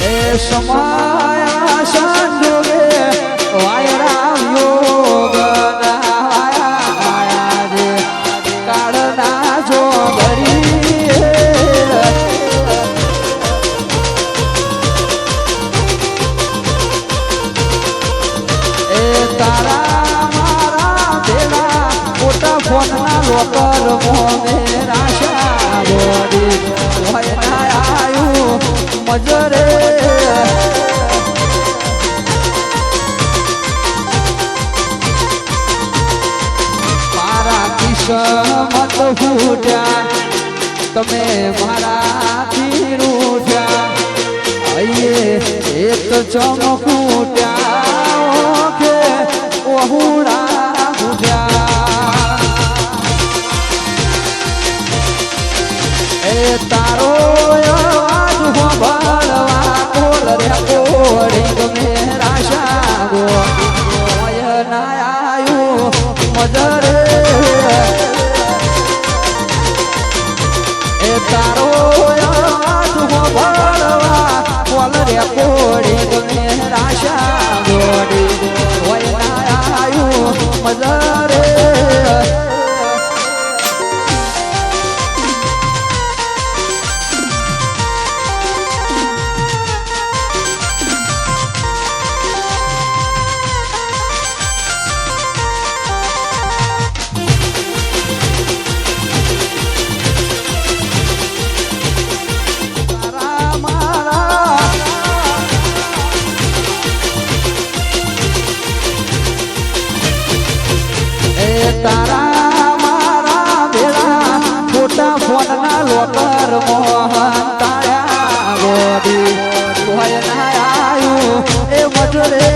समाया संजोगे वायरा योग नाया रे काढना जो घरी ए तारा मारा बेला मोटा फोन ना लोकर मोने राशा बोडी होय ना आयु मजरे मत फूट्या तमे मारा रूठ्या आइए एक चमकूट्या ओके ओहुड़ा फूट्या ए तारो आज हो भरवा कोल रे कोड़ी मेरा शागो ना आयु मजरे तारो आज हो भरवा कोल रे कोड़ी मेरा शागोड़ी होय ना आयु मजरे तारा मारा बेड़ा मोटा फोन ना लोकर मोहन ताया गोदी होय ना आयु ए मजरे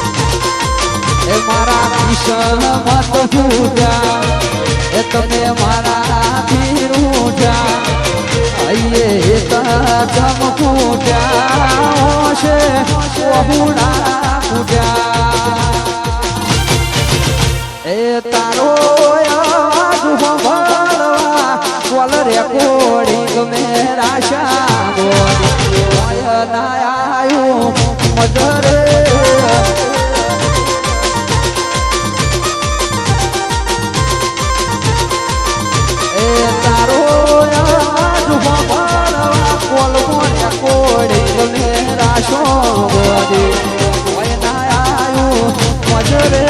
ए मारा किशन मत फूटा ए तमे मारा रूठा आइए चमकूट्या से ओहुड़ा फूट्या ए तारो आज हो भरवा कोल रे कोड़ी मेरा शागो होय ना आयु मजरे ए तारो आज हो भरवा कोल मोया कोड़ी मेरा शोगोदी होय ना आयु मजरे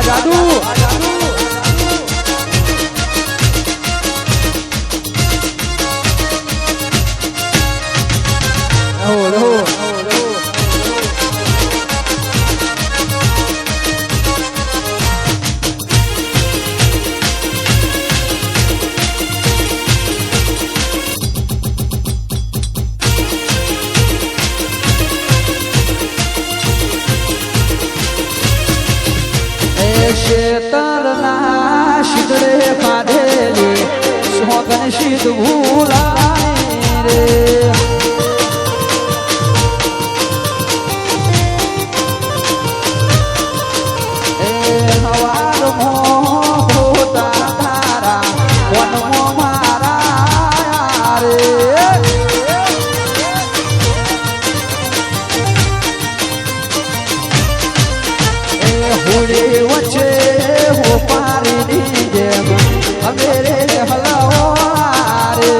जादू शेतरना शिदरे पाधेली सोगन शीत भूलाय रे ए हवार मो होता तारा वन मो मारा रे होड़े वचे हो पारी दी जेम हमेरे हलावारे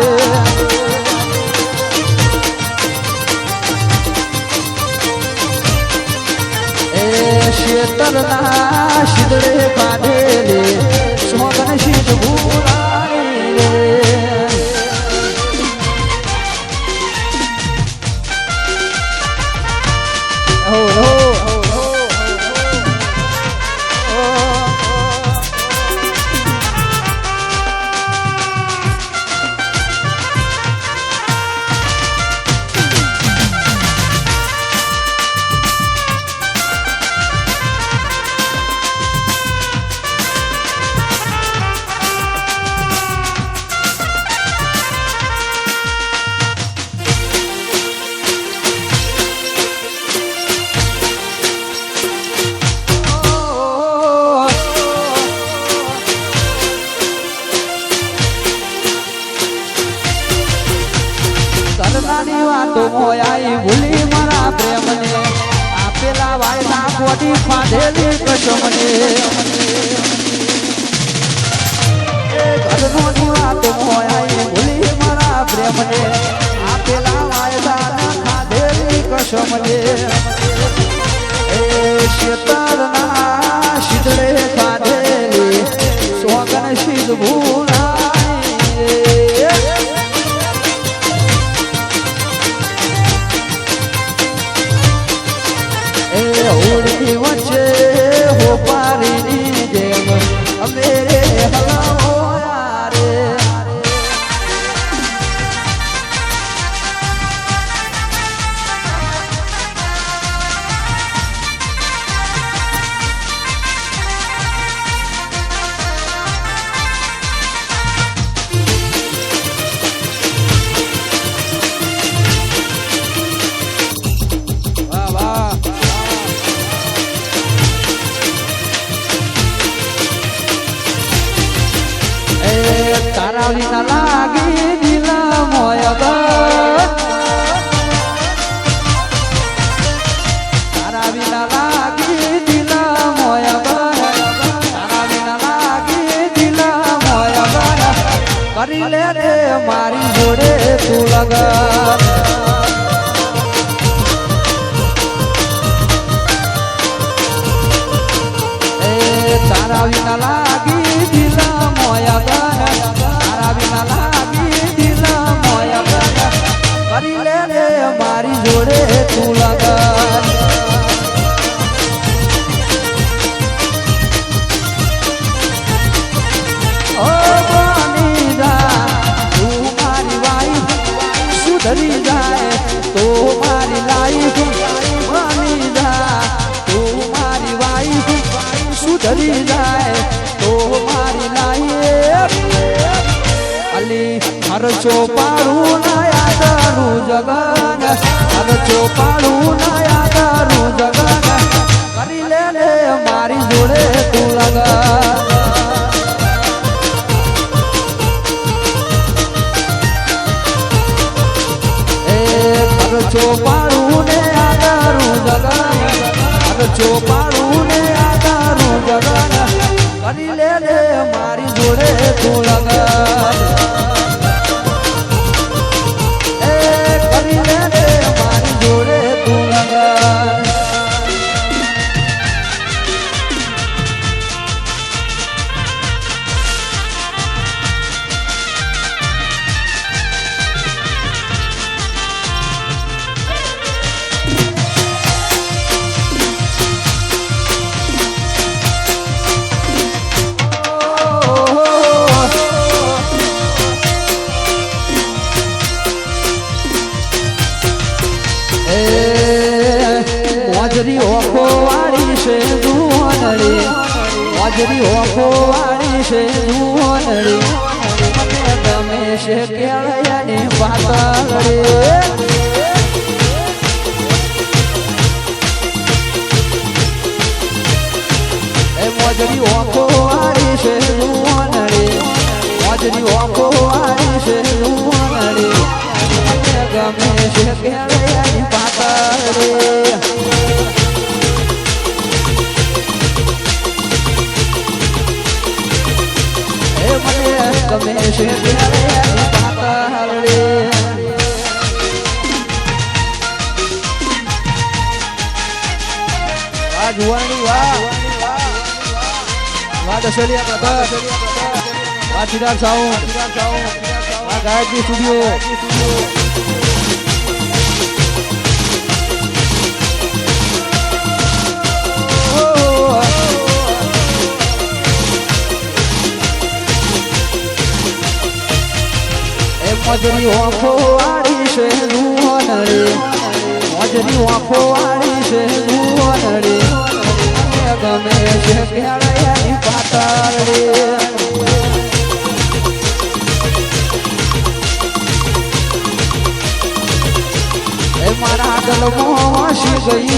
વાતો મોયાઈ ભૂલી મારા પ્રેમને આપેલા વાયદા કોટી ફાધેલી કસમને ઘરનો વાતો મોયાઈ ભૂલી મારા પ્રેમને આપેલા વાયદા ખાધેલી કસમને શેતરના શીતળે ખાધેલી સોગન શીત ભૂલાય હોળી વચ્ચે હોપારીની જેમ અમેરે હલાયા રે તારા વિના લાગી દિલા મોય તારા વિના લાગી દિલા મોય તારા વિના લાગી દિલા મોય કરી લે રે મારી જોડે તું લગન તારા વિના લાગી દિલા મોય કરી લે રે મારી જોડે તું લગન ઓ બની જા તું મારી વાઈફ સુધરી જાય તો મારી લાઈફ બની જા તું મારી વાઈફ સુધરી જાય તો મારી લાઈફ અલી હરચો પાડું ના યાદારું જગન હરચો પાડું ના યાદારું જગન કરી લે લે મારી જોડે તું લગન હરચો પાડું ને યાદારું જગન હરચો પાડું ને યાદારું જગન કરી લે લે મારી જોડે તું લગન મોજરી ઓખો વાળી છે દુહનડી મોજરી ઓખો વાળી છે દુહનડી મને ગમે છે કેળયાની પાતળડી મોજરી ઓખો વાળી છે દુહનડી મોજરી ઓખો વાળી છે દુહનડી મને ગમે છે કેળયાની પાતળડી ગમે છે પાતળડી વાહ જુવાની વાહ વાહ દશેલિયા બ્રધર વાહ ચિરાગ સાઉન્ડ વાહ ગાયત્રી સ્ટુડિયો મોજરી ઓખો વાળી છે દુહનડી મોજરી ઓખો વાળી છે દુહનડી ગમે છે કેળયાની પાતળડી મારા ગલમાં શી ગઈ